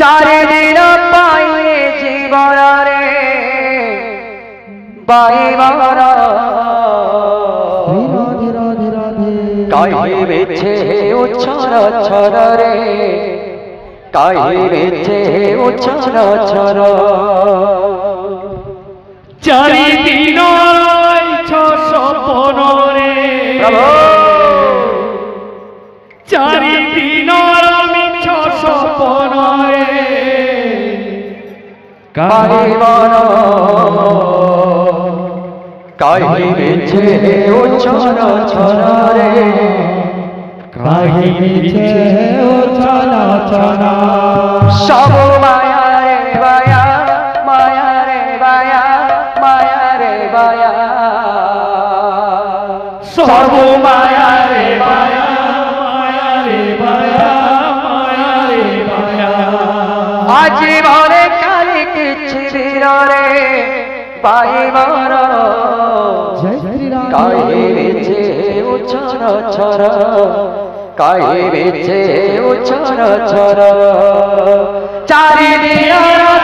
চারিদিন পাইলে জীবন রে বাইবার কাহিবেছে উচ্ছর ছর রে কাহিবেছে উচ্ছর ছর চারিদিন স্বপন রে চারিদিন মিছ স্বপন রে বাইবার কাহিবেছে উচ্ছর ছর রে কাহিবেছে উচ্ছর ছর সব মায়া রে বায়া মায়া রে বায়া মায়া রে বায়া সব মায়া রে বায়া মায়া রে বায়া মায়া রে বায়া আজ ভরে কালি কিছু দিন রে পাইবার কাহিবেছে উচ্ছর ছর কাহিবেছে উচ্ছর ছর চারিদিন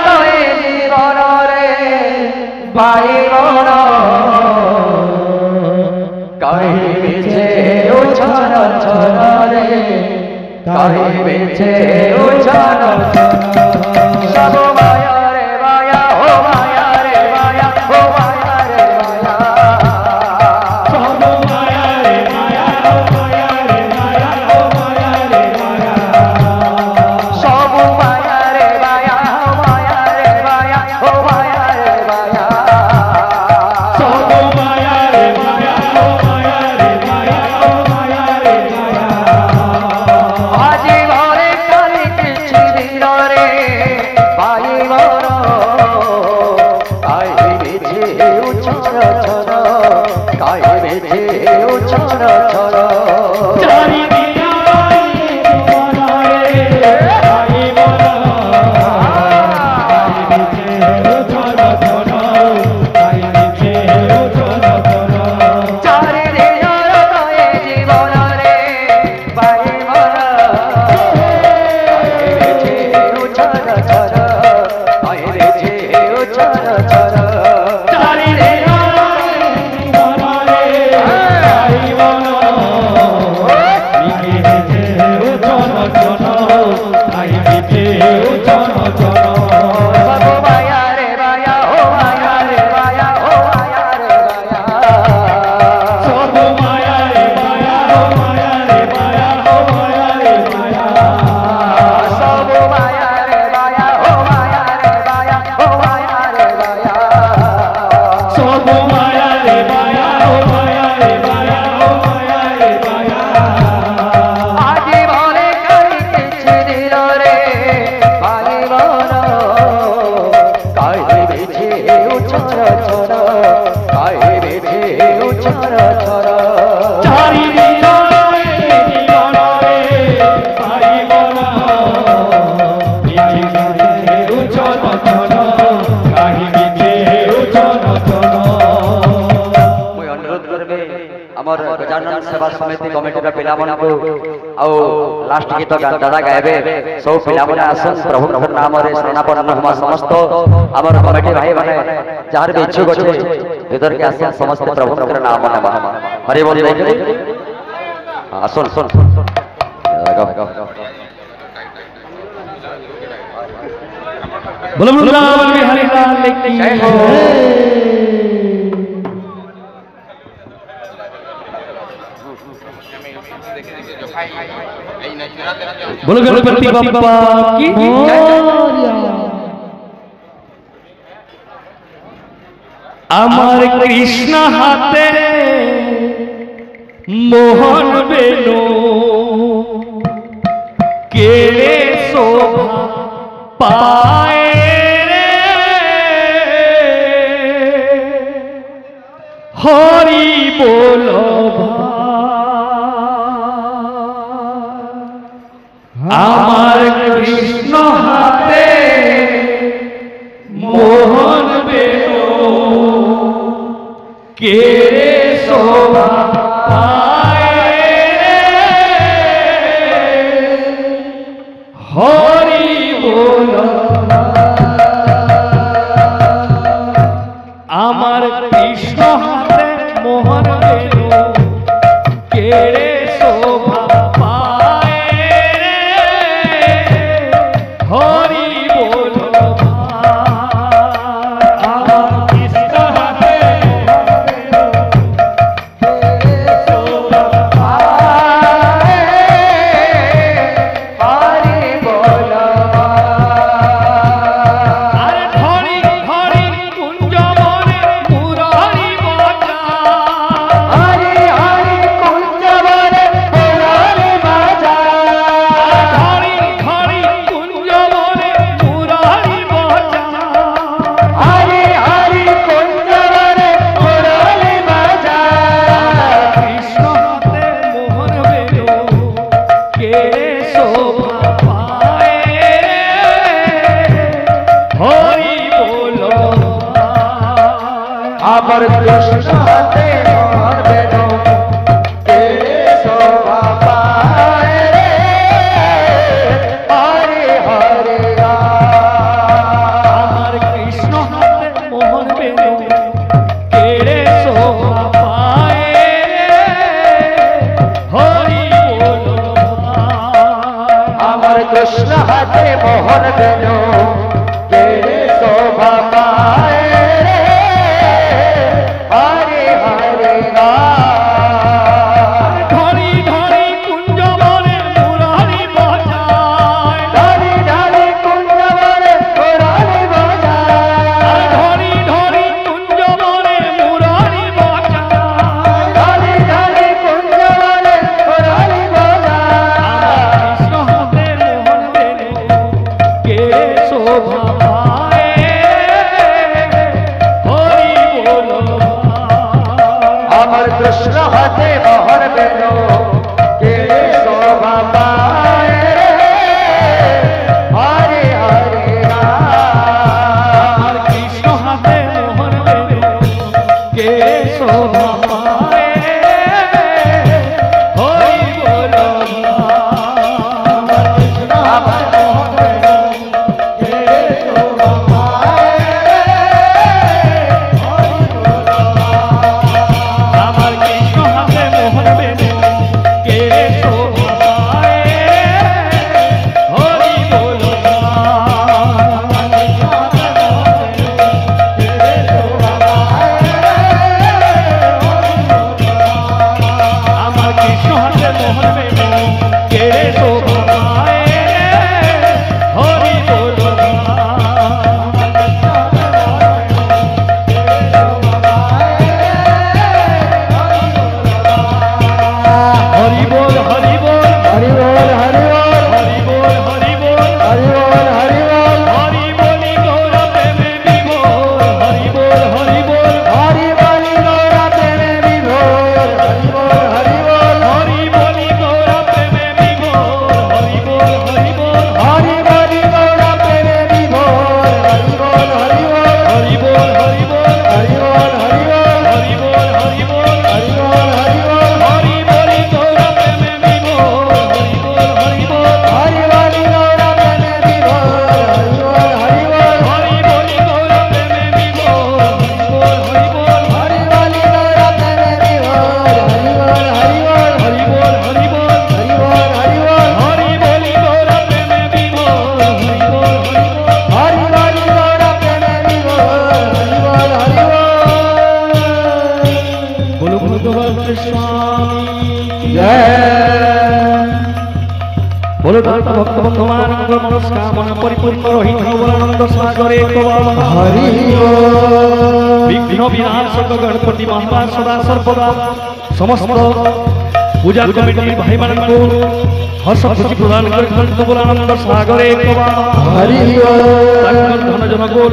তয়ে জীবন রে পাইবার কাহিবেছে উচ্ছর ছর রে কাহিবেছে উচ্ছর সব মায়া রে বায়া ও মায়া রে বায়া ও মায়া রে বায়া সব মায়া রে মায়া ও মায়া রে মায়া ও মায়া রে মায়া সব মায়া রে বায়া ও মায়া রে বায়া ও মায়া রে বায়া সব মায়া রে মায়া ও মায়া রে মায়া ও মায়া রে মায়া আজি ভরে কালি কিছু দিন রে পাইবার কাহিবেছে উচ্ছর ছর কাহিবেছে উচ্ছর ছর চারিদিন জীবন রে পাইবার কাহিবেছে উচ্ছর ছর কাহিবেছে উচ্ছর ছর চারিদিন তয়ে জীবন রে পাইবার কাহিবেছে উচ্ছর ছর কাহিবেছে উচ্ছর ছর চারিদিন জীবন রে পাইবার কাহিবেছে উচ্ছর ছর কাহিবেছে উচ্ছর ছর সব মায়া রে বায়া ও মায়া রে বায়া ও মায়া রে বায়া সব মায়া রে মায়া ও মায়া রে মায়া ও মায়া রে মায়া সব মায়া রে বায়া ও মায়া রে বায়া ও মায়া রে বায়া সব মায়া রে মায়া ও মায়া রে মায়া ও মায়া রে মায়া আজি ভরে কালি কিছু দিন রে পাইবার কাহিবেছে উচ্ছর ছর কাহিবেছে উচ্ছর ছর চারিদিন জীবন রে পাইবার কাহিবেছে উচ্ছর ছর কাহিবেছে উচ্ছর ছর मुझे अनुरोध करबे हमर गजानन सेवा समिति कमिटीर पिलामनकु आउ लास्ट गीत दादा गायबे सब पिलामने आसन प्रभु नाम रे शरणापन्न हम समस्त हमर कमिटी भाई माने जार भी इच्छुक अछि भीतर के आसन समस्त प्रभु नाम नमः हरि बोल आसन सुन बोलो वृंदावन बिहारी लाल की जय हो। बोलो गणपति बप्पा की আমার কৃষ্ণ হাতে মোহন বেনু কেড়ে শোভা পায় রে হরি বল আমার কৃষ্ণ হাতে মোহন বেনু কেড়ে শোভা পায় রে হরি बोल আমার কৃষ্ণ হাতে মোহন বেনু কেড়ে শোভা পায় রে হরি বল আমার কৃষ্ণ হাতে শোভা পায় হরি বল আরে ধরি ধরি কুঞ্জ মনে মুরারি বাজা হরি হরি কুঞ্জবনে মুরারি বাজা ধরি ধরি কুঞ্জ মনে মুরারি বাজা হরি হরি কুঞ্জবনে মুরারি বাজা কৃষ্ণ হাতে মোহন বেনু কেড়ে শোভা পায় রে হরি বল আমার কৃষ্ণ হাতে মোহন বেনু কেড়ে শোভা পায় রে হরি হরি আমার কৃষ্ণ হাতে মোহন বেনু কেড়ে শোভা পায় রে হরি বল আমার কৃষ্ণ হাতে মোহন বেনু কেড়ে শোভা পায় রে হরি হরি ধরি ধরি কুঞ্জ মনে মুরারি বাজায় ধরি ধরি কুঞ্জবনে মুরারি বাজা ধরি ধরি কুঞ্জ মনে মুরারি বাজায় ধরি ধরি কুঞ্জবনে মুরারি বাজা কৃষ্ণ হাতে মোহন বেনু কেড়ে শোভা পায় হরি বল আমার কৃষ্ণ হাতে মোহন বেনু কেড়ে শোভা পায় রে হরি হরি আমার কৃষ্ণ হাতে মোহন বেনু কেড়ে শোভা পায় হরি বল আমার মোহন বেনু কেড়ে শোভা পায় রে হরি আমার কৃষ্ণ হাতে মোহন বেনু কেড়ে শোভা পায় হরি বল আমার কৃষ্ণ হাতে মোহন বেনু কেড়ে শোভা পায় হরি বল হরি বল হরি বল হরি বল হরি বল হরি বল হরি বল হরি বল হরি বল হরি বলি গৌর প্রেমে বিভোর হরি বল হরি বল হরি বলি গৌরা প্রেমে বিভোর হরি বল হরি বল হরি বলি গৌর প্রেমে বিভোর হরি বল হরি বল হরি বলি গৌরা প্রেমে বিভোর হরি বল হরি বল হরি বল হরি বল হরি বল হরি বল হরি বল হরি বল হরি বল হরি বল হরি বলি গৌর প্রেমে বিভোর হরি বল হরি বল হরি বলি গৌরা প্রেমে বিভোর হরি বল হরি বল হরি বলি গৌর প্রেমে বিভোর হরি বল হরি বল হরি বলি গৌরা প্রেমে বিভোর হরি বল হরি বল হরি বল হরি বল হরি বল হরি বল হরি বলি গৌর প্রেমে বিভোর হরি বল হরি বল হরি বলি গৌরা প্রেমে বিভোর হরি বল হরি বল बोलो भगवत स्वामी जय बोलो भक्त भगवान मनस्कामना परिपूर्ण रहित नवरानंद सागरे हरि विघ्न विनाशक गणपति महात्मा सदा सर्वदा समस्त पूजा कमिटी भाई मान को हर्ष खुशी प्रदान कर नवरानंद सागरे हरि धन जन को